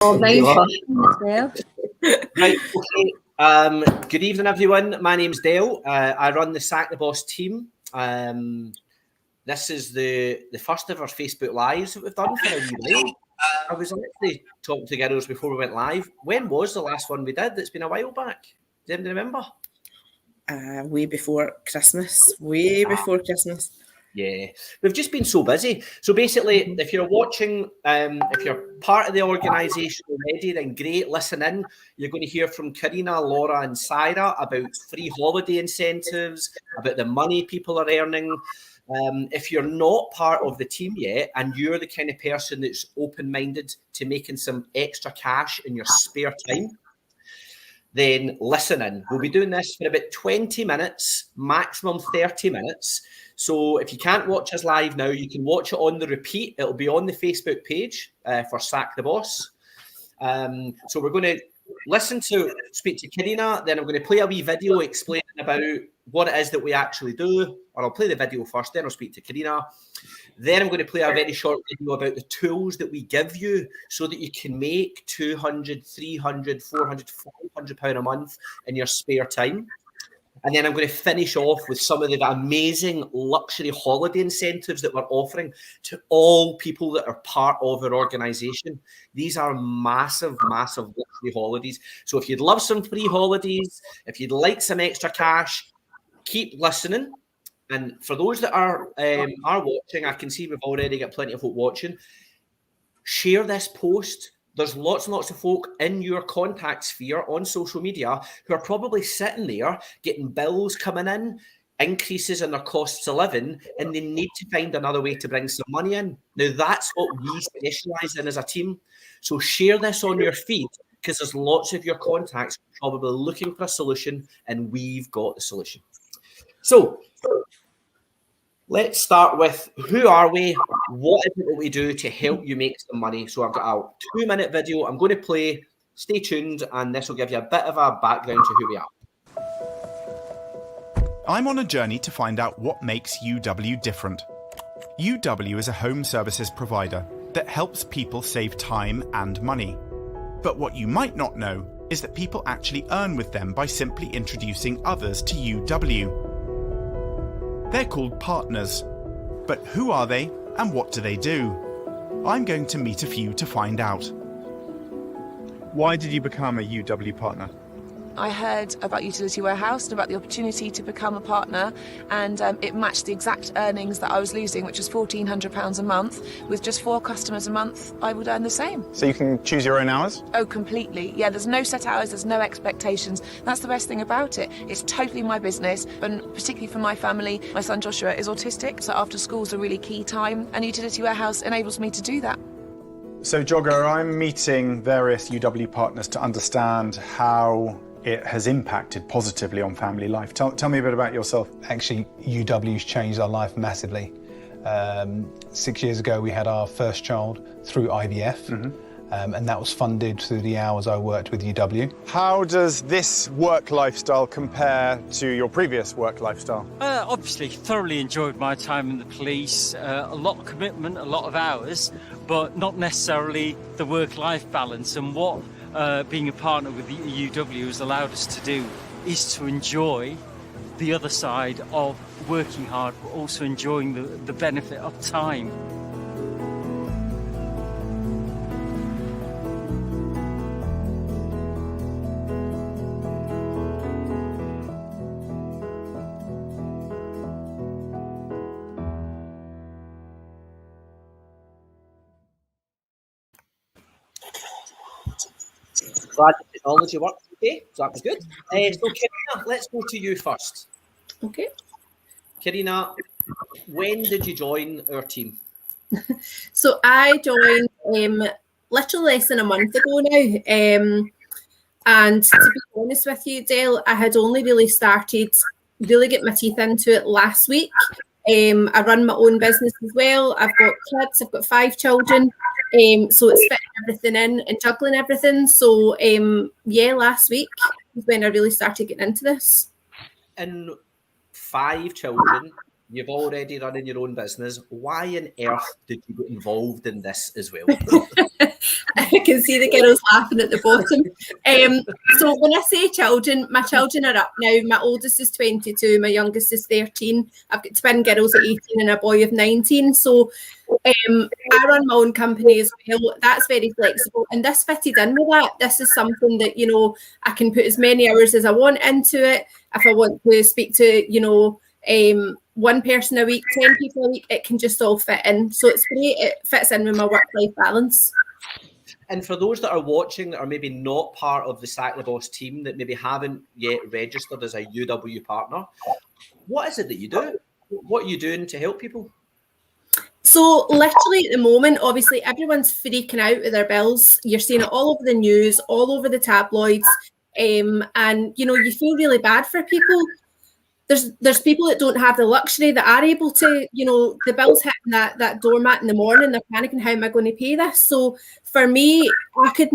Oh, mine as well. Right, okay. Good evening, everyone. My name's Dale. I run the Sack the Boss team. This is the first ever Facebook Lives that we've done for a wee while. I was actually talking to girls before we went live. When was the last one we did? It's been a while back. Does anybody remember? Way before Christmas. Way before Christmas. Yeah, we've just been so busy. So basically, if you're watching, if you're part of the organisation already, then great, listen in. You're going to hear from Karina, Laura and Saira about free holiday incentives, about the money people are earning. If you're not part of the team yet and you're the kind of person that's open-minded to making some extra cash in your spare time, then listen in. We'll be doing this for about 20 minutes, maximum 30 minutes. So if you can't watch us live now, you can watch it on the repeat. It'll be on the Facebook page for Sack the Boss. So we're going to speak to Karina, then I'm going to play a wee video explaining about what it is that we actually do. Or I'll play the video first, then I'll speak to Karina. Then I'm going to play a very short video about the tools that we give you so that you can make 200, 300, 400, 500 pound a month in your spare time. And then I'm going to finish off with some of the amazing luxury holiday incentives that we're offering to all people that are part of our organisation. These are massive, massive luxury holidays. So if you'd love some free holidays, if you'd like some extra cash, keep listening. And for those that are watching, I can see we've already got plenty of folk watching. Share this post. There's lots and lots of folk in your contact sphere on social media who are probably sitting there getting bills coming in, increases in their costs of living, and they need to find another way to bring some money in. Now, that's what we specialise in as a team. So share this on your feed because there's lots of your contacts probably looking for a solution, and we've got the solution. So let's start with who are we? What is it that we do to help you make some money? So I've got a 2-minute video I'm going to play. Stay tuned, and this will give you a bit of a background to who we are. I'm on a journey to find out what makes UW different. UW is a home services provider that helps people save time and money. But what you might not know is that people actually earn with them by simply introducing others to UW. They're called partners. But who are they and what do they do? I'm going to meet a few to find out. Why did you become a UW partner? I heard about Utility Warehouse and about the opportunity to become a partner, and it matched the exact earnings that I was losing, which was £1,400 a month. With just 4 customers a month, I would earn the same. So you can choose your own hours? Oh, completely. Yeah, there's no set hours, there's no expectations. That's the best thing about it. It's totally my business, and particularly for my family. My son Joshua is autistic, so after school's a really key time, and Utility Warehouse enables me to do that. So, Jogger, I'm meeting various UW partners to understand how it has impacted positively on family life. Tell me a bit about yourself. Actually, UW's changed our life massively. 6 years ago, we had our first child through IVF, and that was funded through the hours I worked with UW. How does this work lifestyle compare to your previous work lifestyle? Obviously, thoroughly enjoyed my time in the police. A lot of commitment, a lot of hours, but not necessarily the work-life balance. And what being a partner with the UW has allowed us to do is to enjoy the other side of working hard, but also enjoying the benefit of time. Glad the technology worked okay, so that was good. So Karina, let's go to you first. Okay. Karina, when did you join our team? So I joined literally less than a month ago now. And to be honest with you, Dale, I had only really started, really get my teeth into it last week. I run my own business as well. I've got kids, I've got 5 children. So it's fitting everything in and juggling everything. So last week is when I really started getting into this. And 5 children, You've already running your own business. Why on earth did you get involved in this as well? I can see the girls laughing at the bottom. So when I say children, my children are up now. My oldest is 22, my youngest is 13. I've got twin girls at 18 and a boy of 19. So I run my own company as well. That's very flexible. And this fitted in with that. This is something that, you know, I can put as many hours as I want into it. If I want to speak to, you know, one person a week, 10 people a week, it can just all fit in. So it's great. It fits in with my work-life balance. And for those that are watching that are maybe not part of the Sack the Boss team, that maybe haven't yet registered as a UW partner, what is it that you do? What are you doing to help people? So literally at the moment, obviously everyone's freaking out with their bills. You're seeing it all over the news, all over the tabloids. And, you know, you feel really bad for people. There's people that don't have the luxury that are able to, you know, the bills hitting that doormat in the morning, they're panicking, how am I going to pay this? So for me, I worked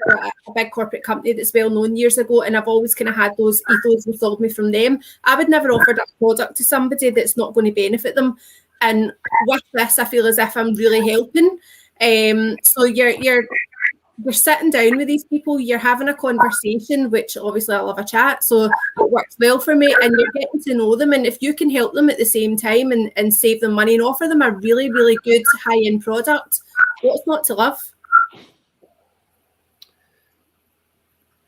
for a big corporate company that's well known years ago, and I've always kind of had those ethos installed me from them. I would never offer that product to somebody that's not going to benefit them. And with this, I feel as if I'm really helping. So you're sitting down with these people, you're having a conversation, which obviously I love a chat, so it works well for me, and you're getting to know them. And if you can help them at the same time and save them money and offer them a really, really good high-end product, what's not to love?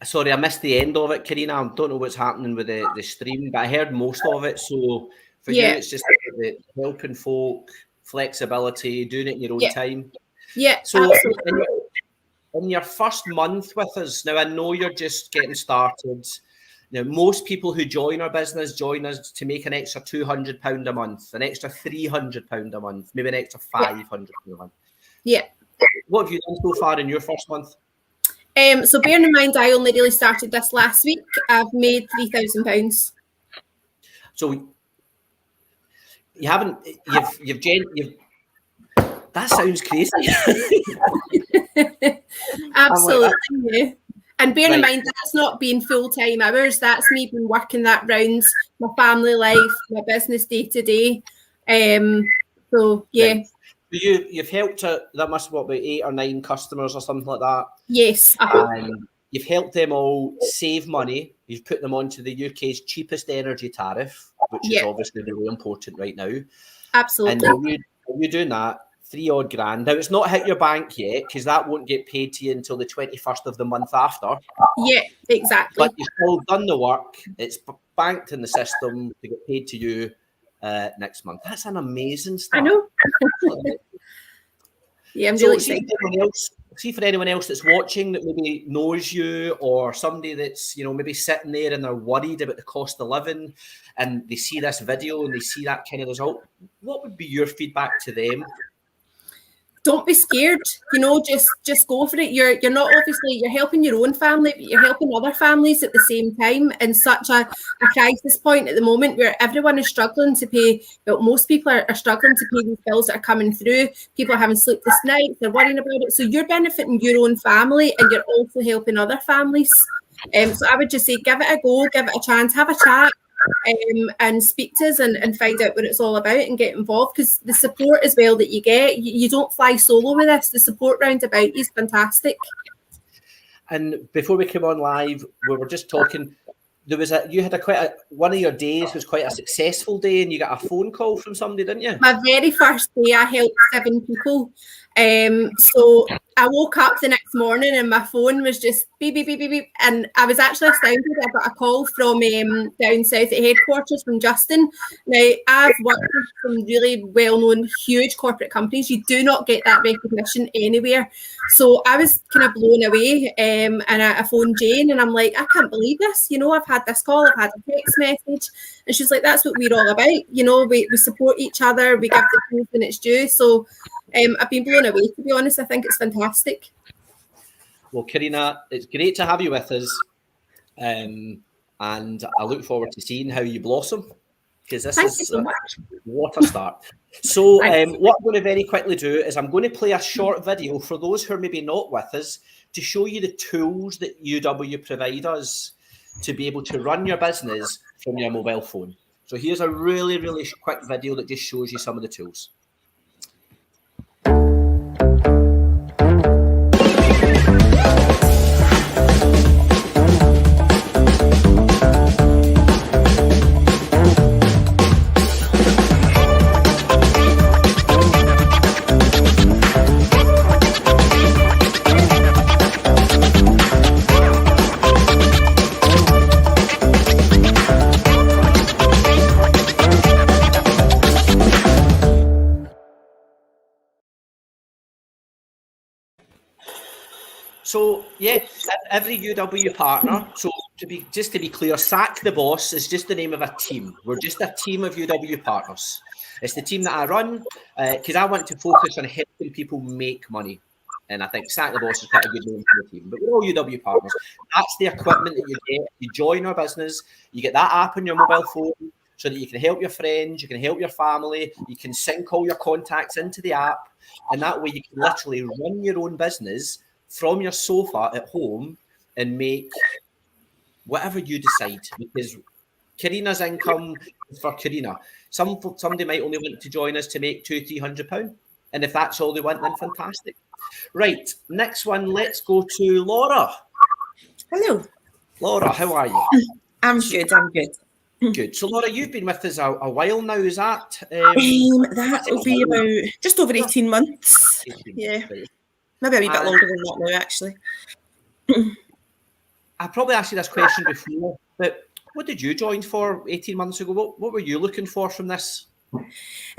Sorry, I missed the end of it, Karina. I don't know what's happening with the stream, but I heard most of it. So for you, it's just the helping folk, flexibility, doing it in your own time. Yeah, so absolutely. In your first month with us, now I know you're just getting started. Now, most people who join our business join us to make an extra £200 a month, an extra £300 a month, maybe an extra £500 a month. Yeah. What have you done so far in your first month? So bearing in mind, I only really started this last week. I've made £3,000. So you haven't, that sounds crazy. Absolutely. Yeah. And bear in mind, that's not being full-time hours. That's me been working that round my family life, my business day to day. So yeah. Right. You've helped that must be about 8 or 9 customers or something like that. Yes. And you've helped them all save money. You've put them onto the UK's cheapest energy tariff, which is obviously really important right now. Absolutely. And you're doing that. 3 odd grand. Now it's not hit your bank yet because that won't get paid to you until the 21st of the month after. Yeah, exactly. But you've still done the work. It's banked in the system to get paid to you next month. That's an amazing start. I know. Yeah, I'm really excited. See for anyone else that's watching that maybe knows you, or somebody that's, you know, maybe sitting there and they're worried about the cost of living and they see this video and they see that kind of result, what would be your feedback to them? Don't be scared, you know, just go for it. You're not, obviously you're helping your own family, but you're helping other families at the same time in such a crisis point at the moment where everyone is struggling to pay. Well, most people are struggling to pay these bills that are coming through. People are having sleepless nights, they're worrying about it. So you're benefiting your own family and you're also helping other families. So I would just say, give it a go, give it a chance, have a chat. And speak to us and find out what it's all about and get involved, because the support as well that you get, you don't fly solo with this. The support round about you is fantastic. And before we came on live, we were just talking. One of your days was quite a successful day, and you got a phone call from somebody, didn't you? My very first day, I helped 7 people. So I woke up the next morning and my phone was just beep, beep, beep, beep, beep. And I was actually astounded. I got a call from down south at headquarters from Justin. Now, I've worked with some really well-known, huge corporate companies. You do not get that recognition anywhere. So I was kind of blown away. And I phoned Jane and I'm like, I can't believe this. You know, I've had this call, I've had a text message. And she's like, that's what we're all about. You know, we support each other, we give the truth when it's due. So I've been blown away, to be honest. I think it's fantastic. Well, Karina, it's great to have you with us. And I look forward to seeing how you blossom, because this is so much. What a start. So what I'm going to very quickly do is I'm going to play a short video for those who are maybe not with us to show you the tools that UW provide us to be able to run your business from your mobile phone. So here's a really, really quick video that just shows you some of the tools. So yeah, every UW partner. So to be clear, Sack the Boss is just the name of a team. We're just a team of UW partners. It's the team that I run because I want to focus on helping people make money. And I think Sack the Boss is quite a good name for the team. But we're all UW partners. That's the equipment that you get. You join our business. You get that app on your mobile phone so that you can help your friends, you can help your family, you can sync all your contacts into the app, and that way you can literally run your own business from your sofa at home and make whatever you decide, because Karina's income is for Karina. Somebody might only want to join us to make £200-300, and if that's all they want, then fantastic. Right, next one, let's go to Laura. Hello. Laura, how are you? I'm good. Good. So Laura, you've been with us a while now, is that? That will be about just over 18 months. 18 Yeah. months. Maybe a wee bit longer than that now, actually. I probably asked you this question before, but what did you join for 18 months ago? What were you looking for from this?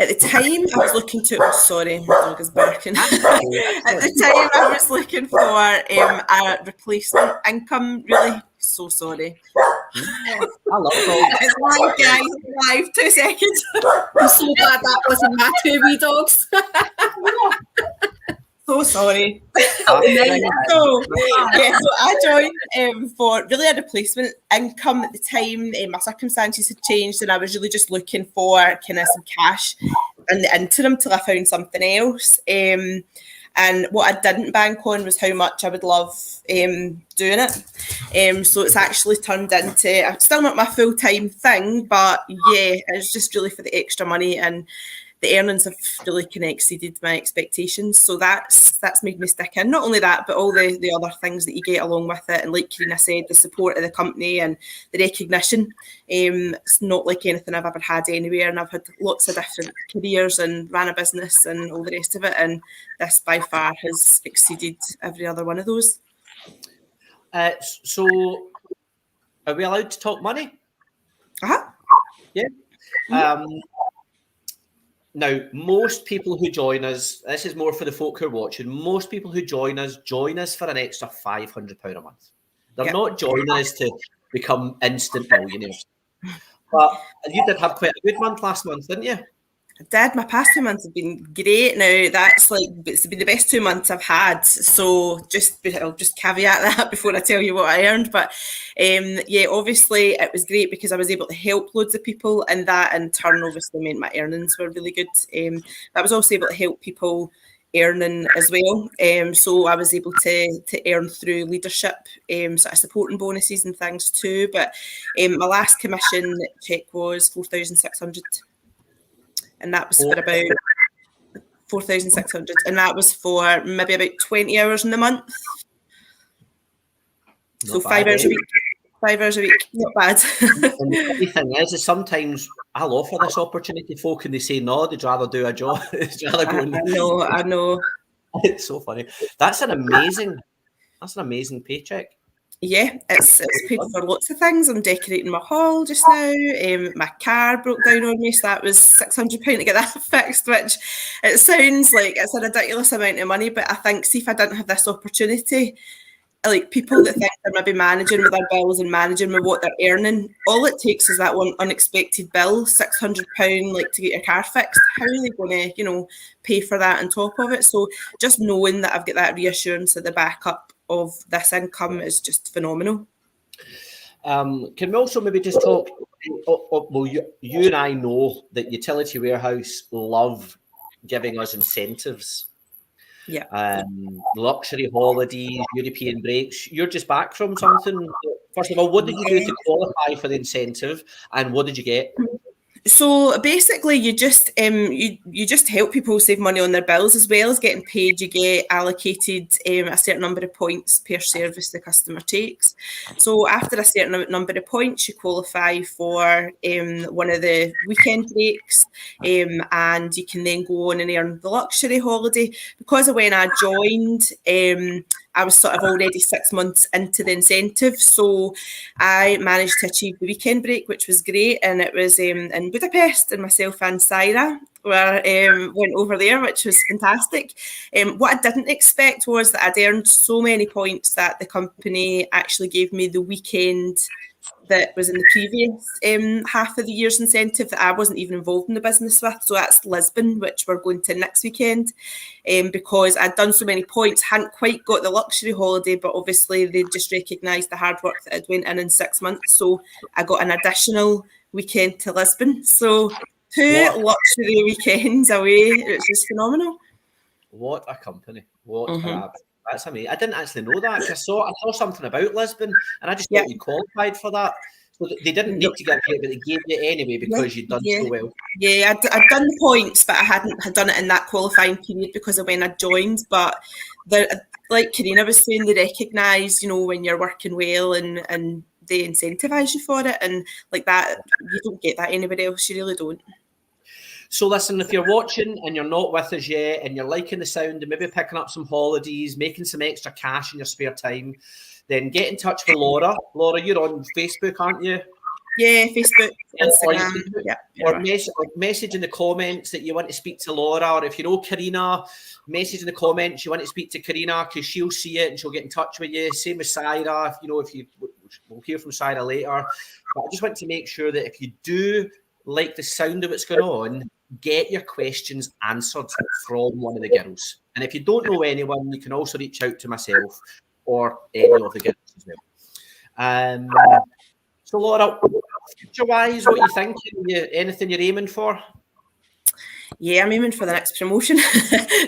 At the time, I was looking to... Oh, sorry, my dog is barking. At the time, I was looking for a replacement income, really. So sorry. I love dogs. It's live, guys. It's live. 2 seconds. I'm so glad that wasn't my 2 wee dogs. So sorry. So I joined for really a replacement income at the time. My circumstances had changed and I was really just looking for kind of some cash in the interim till I found something else. And what I didn't bank on was how much I would love doing it. So it's actually turned into, it's still not my full-time thing, but yeah, it's just really for the extra money, and the earnings have really kind of exceeded my expectations. So that's made me stick in. Not only that, but all the other things that you get along with it. And like Karina said, the support of the company and the recognition. It's not like anything I've ever had anywhere. And I've had lots of different careers and ran a business and all the rest of it. And this by far has exceeded every other one of those. So are we allowed to talk money? Uh-huh. Yeah. Now, most people who join us, this is more for the folk who are watching, most people who join us for an extra £500 a month. They're not joining us to become instant millionaires. But you did have quite a good month last month, didn't you? I did. My past 2 months have been great. Now, it's been the best 2 months I've had. So I'll just caveat that before I tell you what I earned. But obviously it was great because I was able to help loads of people, and that in turn obviously meant my earnings were really good. I was also able to help people earning as well. So I was able to earn through leadership, sort of supporting bonuses and things too. But my last commission check was 4,600. And that was for about 4,600, and that was for maybe about 20 hours in the month. So 5 hours a week. 5 hours a week, not bad. And the funny thing is sometimes I'll offer this opportunity to folk and they say no, they'd rather do a job. I know. It's so funny. That's an amazing paycheck. Yeah, it's paid for lots of things. I'm decorating my hall just now. My car broke down on me, so that was £600 to get that fixed, which it sounds like it's a ridiculous amount of money, but I think, see, if I didn't have this opportunity, like people that think they're maybe managing with their bills and managing with what they're earning, all it takes is that one unexpected bill, £600, like to get your car fixed. How are they going to, pay for that on top of it? So just knowing that I've got that reassurance at the backup of this income is just phenomenal. Can we also maybe just talk? Well, you and I know that Utility Warehouse love giving us incentives. Yeah. Luxury holidays, European breaks. You're just back from something. First of all, what did you do to qualify for the incentive, and what did you get? So basically, you just you just help people save money on their bills, as well as getting paid. You get allocated a certain number of points per service the customer takes. So after a certain number of points, you qualify for one of the weekend breaks, and you can then go on and earn the luxury holiday. Because of when I joined, I was sort of already 6 months into the incentive, so I managed to achieve the weekend break, which was great, and it was in Budapest, and myself and Saira went over there, which was fantastic. What I didn't expect was that I'd earned so many points that the company actually gave me the weekend that was in the previous half of the year's incentive that I wasn't even involved in the business with. So that's Lisbon, which we're going to next weekend, because I'd done so many points, hadn't quite got the luxury holiday, but obviously they just recognised the hard work that I'd went in 6 months. So I got an additional weekend to Lisbon. So 2 luxury weekends away. It's just phenomenal. What a company. What a rabbit. That's amazing. I didn't actually know that. I saw something about Lisbon, and I just thought you qualified for that. So they didn't need to get you, but they gave you anyway because you'd done so well. Yeah, I'd done the points, but I hadn't had done it in that qualifying period because of when I joined. But like Karina was saying, they recognise, when you're working well, and they incentivise you for it, and like that, you don't get that anywhere else. You really don't. So listen, if you're watching and you're not with us yet and you're liking the sound and maybe picking up some holidays, making some extra cash in your spare time, then get in touch with Laura. Laura, you're on Facebook, aren't you? Yeah, Facebook, Instagram. Or message in the comments that you want to speak to Laura, or if you know Karina, message in the comments you want to speak to Karina, because she'll see it and she'll get in touch with you. Same with Saira, we'll hear from Saira later. But I just want to make sure that if you do like the sound of what's going on, get your questions answered from one of the girls. And if you don't know anyone, you can also reach out to myself or any of the girls as well. So Laura, future-wise, what are you thinking? Anything you're aiming for? Yeah, I'm aiming for the next promotion.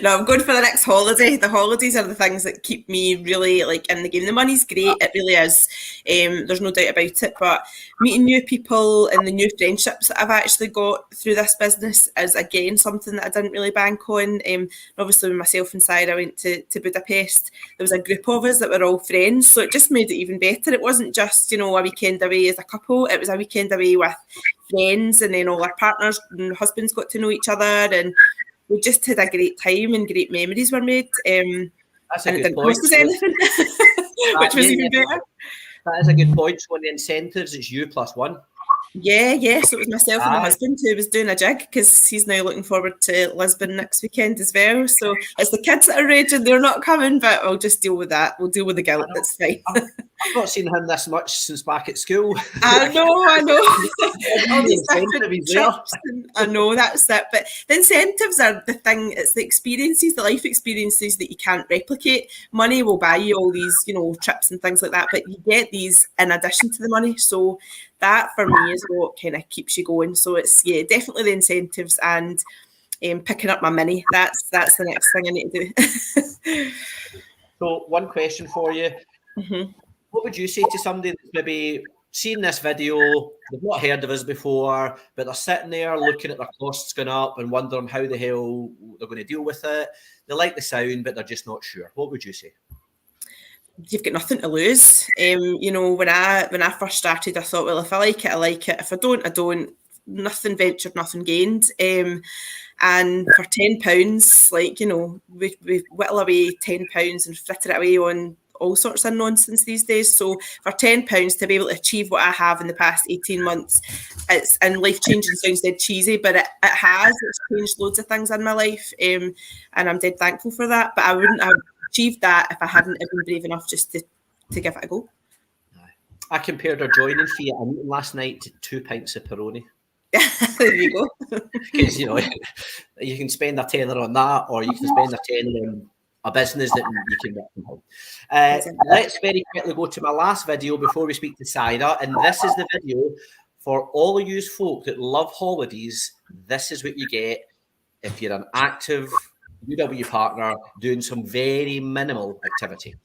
No, I'm going for the next holiday. The holidays are the things that keep me really in the game. The money's great, it really is. There's no doubt about it. But meeting new people and the new friendships that I've actually got through this business is again something that I didn't really bank on. Obviously, when myself and Saira went to Budapest, there was a group of us that were all friends, so it just made it even better. It wasn't just a weekend away as a couple. It was a weekend away with friends, and then all our partners and husbands got to know each other, and we just had a great time and great memories were made. That's a good it didn't point. cost us anything, which was even better. That is a good point. So on the incentives, it's you plus one. Yeah. So it was myself and my husband who was doing a jig, because he's now looking forward to Lisbon next weekend as well. So it's the kids that are raging, they're not coming, but I'll just deal with that. We'll deal with the guilt, that's fine. I've not seen him this much since back at school. I know. All these different trips, I know, that's it. But the incentives are the thing. It's the experiences, the life experiences that you can't replicate. Money will buy you all these, trips and things like that, but you get these in addition to the money. So that for me is what kind of keeps you going. So it's definitely the incentives and picking up my mini. That's the next thing I need to do. So one question for you. Mm-hmm. What would you say to somebody that's maybe seen this video, they've not heard of us before, but they're sitting there looking at their costs going up and wondering how the hell they're going to deal with it? They like the sound, but they're just not sure. What would you say? You've got nothing to lose. When I first started, I thought, well, if I like it, I like it. If I don't, I don't. Nothing ventured, nothing gained. And for £10, we whittle away £10 and fritter it away on all sorts of nonsense these days. So for £10 to be able to achieve what I have in the past 18 months, and life-changing sounds dead cheesy, but it's changed loads of things in my life, and I'm dead thankful for that. But I wouldn't have achieved that if I hadn't been brave enough just to give it a go. I compared our joining fee at a meeting last night to 2 pints of Peroni. There you go. Because you can spend a tenner on that, or you can spend a tenner on a business that you can work from home. Let's very quickly go to my last video before we speak to Saira, and this is the video for all of you folk that love holidays. This is what you get if you're an active UW partner doing some very minimal activity.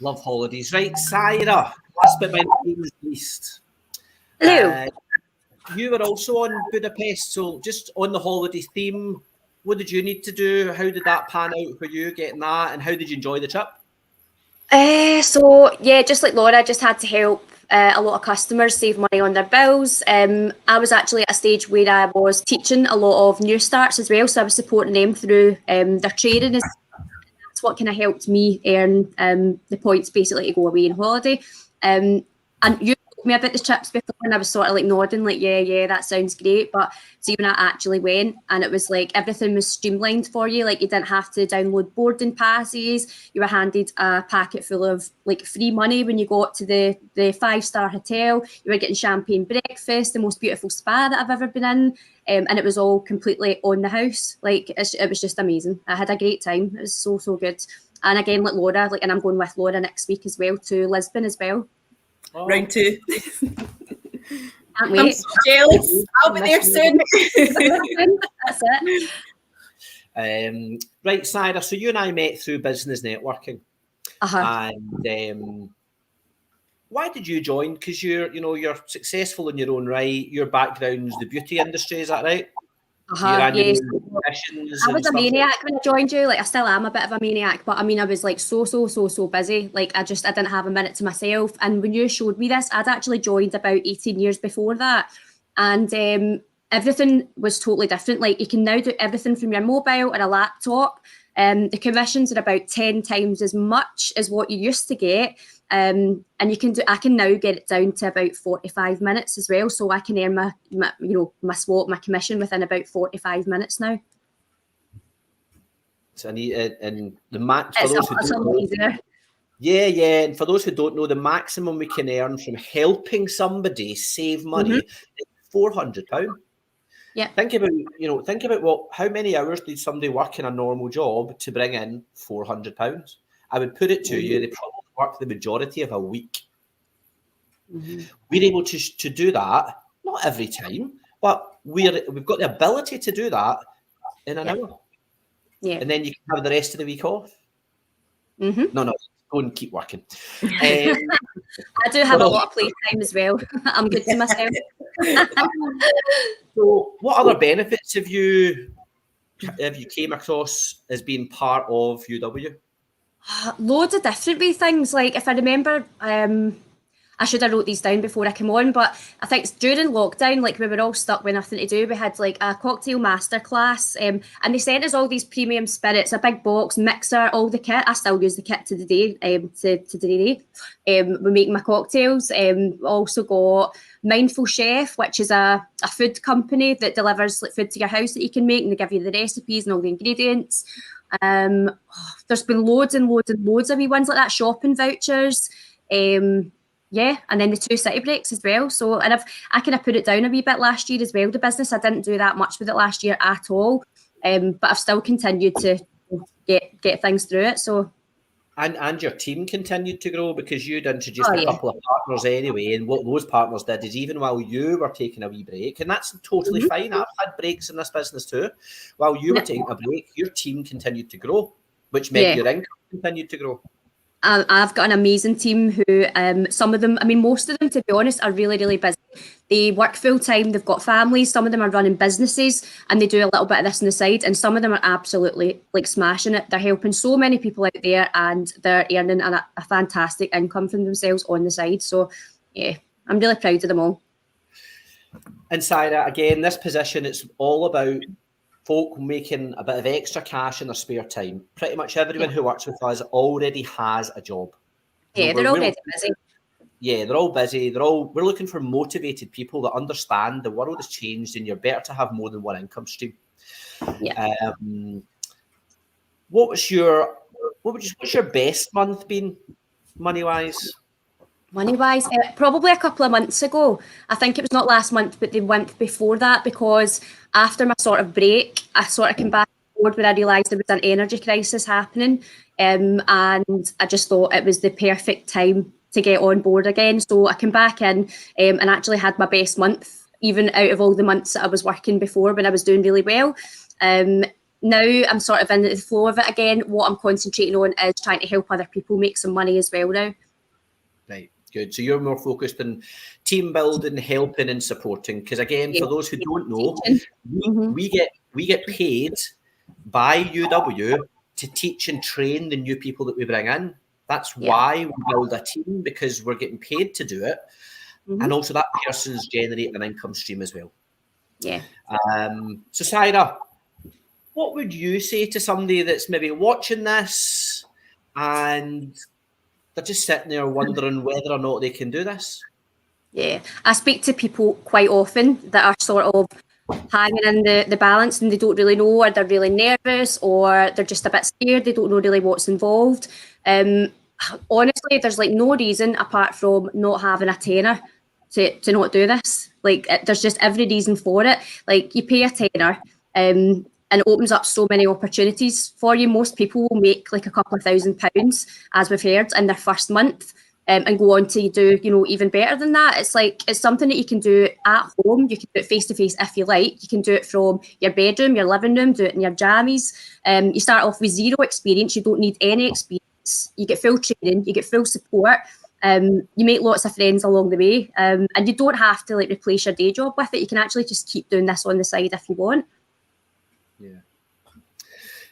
Love holidays. Right, Saira, last but by no means least. Hello. You were also on Budapest, so just on the holiday theme, what did you need to do? How did that pan out for you getting that, and how did you enjoy the trip? So yeah, just like Laura, just had to help a lot of customers save money on their bills. I was actually at a stage where I was teaching a lot of new starts as well, so I was supporting them through their training. That's what kind of helped me earn the points basically to go away on holiday. And you told me about the trips before, and I was sort of like nodding, like yeah, that sounds great. But see, when I actually went, and it was like everything was streamlined for you. Like you didn't have to download boarding passes. You were handed a packet full of like free money when you got to the 5-star hotel. You were getting champagne breakfast, the most beautiful spa that I've ever been in, and it was all completely on the house. Like it was just amazing. I had a great time. It was so good. And again, like Laura, and I'm going with Laura next week as well to Lisbon as well. Oh. Round 2. Can't wait. I'm so jealous. I'll be there soon. That's it. Right, Saira, so you and I met through business networking. And why did you join? Because you're successful in your own right. Your background's the beauty industry, is that right? Yes. I was a maniac when I joined you. Like I still am a bit of a maniac, but I mean I was like so busy. Like I didn't have a minute to myself. And when you showed me this, I'd actually joined about 18 years before that, and everything was totally different. Like you can now do everything from your mobile or a laptop. The commissions are about 10 times as much as what you used to get. And I can now get it down to about 45 minutes as well. So I can earn my swap, my commission within about 45 minutes now. So and the max for It's those who don't know, easier. Yeah. And for those who don't know, the maximum we can earn from helping somebody save money is £400. Yeah. Think about how many hours did somebody work in a normal job to bring in £400? I would put it to you, they probably work the majority of a week. We're able to do that, not every time, but we've got the ability to do that in an hour. Yeah. And then you can have the rest of the week off. No, go and keep working. I do have a lot of playtime as well. I'm good to myself. So what other benefits have you came across as being part of UW? Loads of different wee things. Like if I remember, I should have wrote these down before I came on, but I think during lockdown, like we were all stuck with nothing to do. We had like a cocktail masterclass, and they sent us all these premium spirits, a big box, mixer, all the kit. I still use the kit to the day, to today. We're making my cocktails. Also got Mindful Chef, which is a food company that delivers like food to your house that you can make, and they give you the recipes and all the ingredients. There's been loads and loads of wee ones like that, shopping vouchers. Yeah, and then the 2 city breaks as well. So, and I kind of put it down a wee bit last year as well. The business, I didn't do that much with it last year at all, but I've still continued to get things through it. So, and your team continued to grow because you'd introduced a couple of partners anyway, and what those partners did is even while you were taking a wee break, and that's totally fine. I've had breaks in this business too. While you were taking a break, your team continued to grow, which meant your income continued to grow. I've got an amazing team who, some of them, I mean, most of them, to be honest, are really, really busy. They work full time, they've got families, some of them are running businesses and they do a little bit of this on the side, and some of them are absolutely like smashing it. They're helping so many people out there and they're earning a fantastic income from themselves on the side. So yeah, I'm really proud of them all. And Saira, again, this position, it's all about folk making a bit of extra cash in their spare time. Pretty much everyone who works with us already has a job. Yeah, they're already busy. Yeah, they're all busy. We're looking for motivated people that understand the world has changed and you're better to have more than one income stream. Yeah. What's your best month been money-wise? Money-wise, probably a couple of months ago. I think it was not last month, but the month before that, because after my sort of break, I sort of came back on board where I realised there was an energy crisis happening, and I just thought it was the perfect time to get on board again. So I came back in and actually had my best month, even out of all the months that I was working before when I was doing really well. now I'm sort of in the flow of it again. What I'm concentrating on is trying to help other people make some money as well now. Right, good. So you're more focused on team building, helping and supporting. Because again, for those who don't know, we get paid by UW to teach and train the new people that we bring in. That's why we build a team, because we're getting paid to do it. And also that person's generating an income stream as well. Yeah. So Saira, what would you say to somebody that's maybe watching this and they're just sitting there wondering whether or not they can do this? Yeah, I speak to people quite often that are sort of hanging in the balance and they don't really know, or they're really nervous, or they're just a bit scared. They don't know really what's involved. Honestly, there's like no reason apart from not having a tenner to not do this. Like, there's just every reason for it. Like, you pay a tenner, and it opens up so many opportunities for you. Most people will make like a couple of £1,000, as we've heard, in their first month, and go on to do, you know, even better than that. It's like, it's something that you can do at home. You can do it face to face if you like. You can do it from your bedroom, your living room, do it in your jammies. You start off with zero experience. You don't need any experience. You get full training. You get full support. You make lots of friends along the way, and you don't have to like replace your day job with it. You can actually just keep doing this on the side if you want.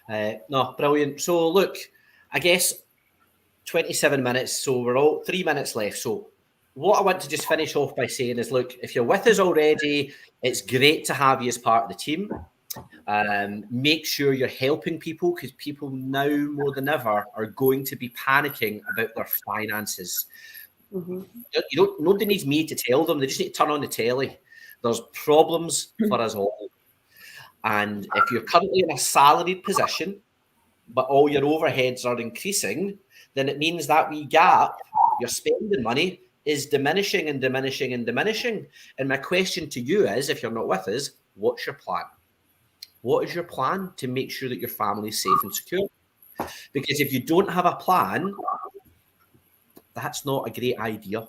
Yeah. No, brilliant. So look, I guess 27 minutes, so we're all 3 minutes left. So what I want to just finish off by saying is, look, if you're with us already, it's great to have you as part of the team. Make sure you're helping people, because people now more than ever are going to be panicking about their finances. Nobody needs me to tell them. They just need to turn on the telly. There's problems for us all. And if you're currently in a salaried position, but all your overheads are increasing, then it means that wee gap, your spending money, is diminishing and diminishing and diminishing. And my question to you is, if you're not with us, what's your plan? What is your plan to make sure that your family is safe and secure? Because if you don't have a plan, that's not a great idea.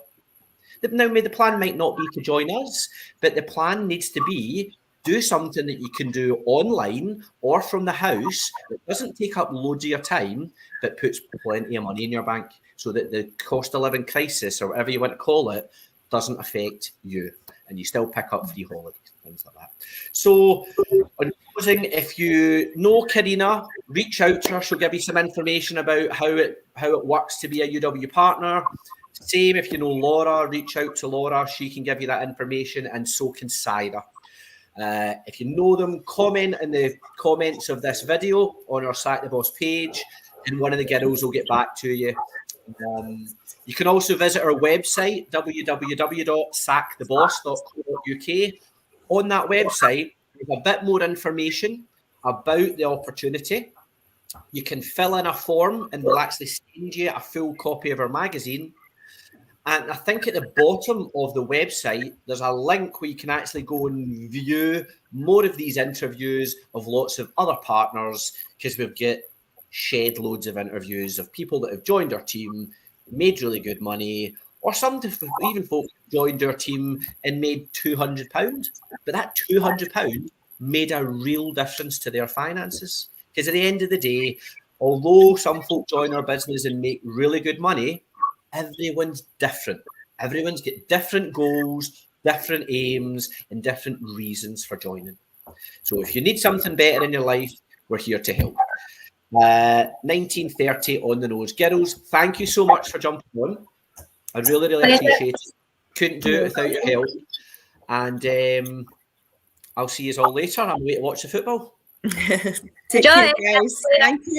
Now, the plan might not be to join us, but the plan needs to be do something that you can do online or from the house that doesn't take up loads of your time, but puts plenty of money in your bank, so that the cost of living crisis, or whatever you want to call it, doesn't affect you, and you still pick up free holidays, things like that. So, on closing, if you know Karina, reach out to her. She'll give you some information about how it works to be a UW partner. Same if you know Laura, reach out to Laura. She can give you that information, and so can Saira. If you know them, comment in the comments of this video on our Sack the Boss page, and one of the girls will get back to you. You can also visit our website, www.sacktheboss.co.uk. On that website, there's a bit more information about the opportunity. You can fill in a form, and we'll actually send you a full copy of our magazine. And I think at the bottom of the website, there's a link where you can actually go and view more of these interviews of lots of other partners, because we've got shed loads of interviews of people that have joined our team, made really good money, or some even folks joined our team and made £200. But that £200 made a real difference to their finances. Because at the end of the day, although some folk join our business and make really good money, everyone's different. Everyone's got different goals, different aims, and different reasons for joining. So if you need something better in your life, we're here to help. 19:30 on the nose. Girls, thank you so much for jumping on. I really, really appreciate it. Couldn't do it without your help. And I'll see you all later. I'm waiting to watch the football. Take care, guys. Thank you.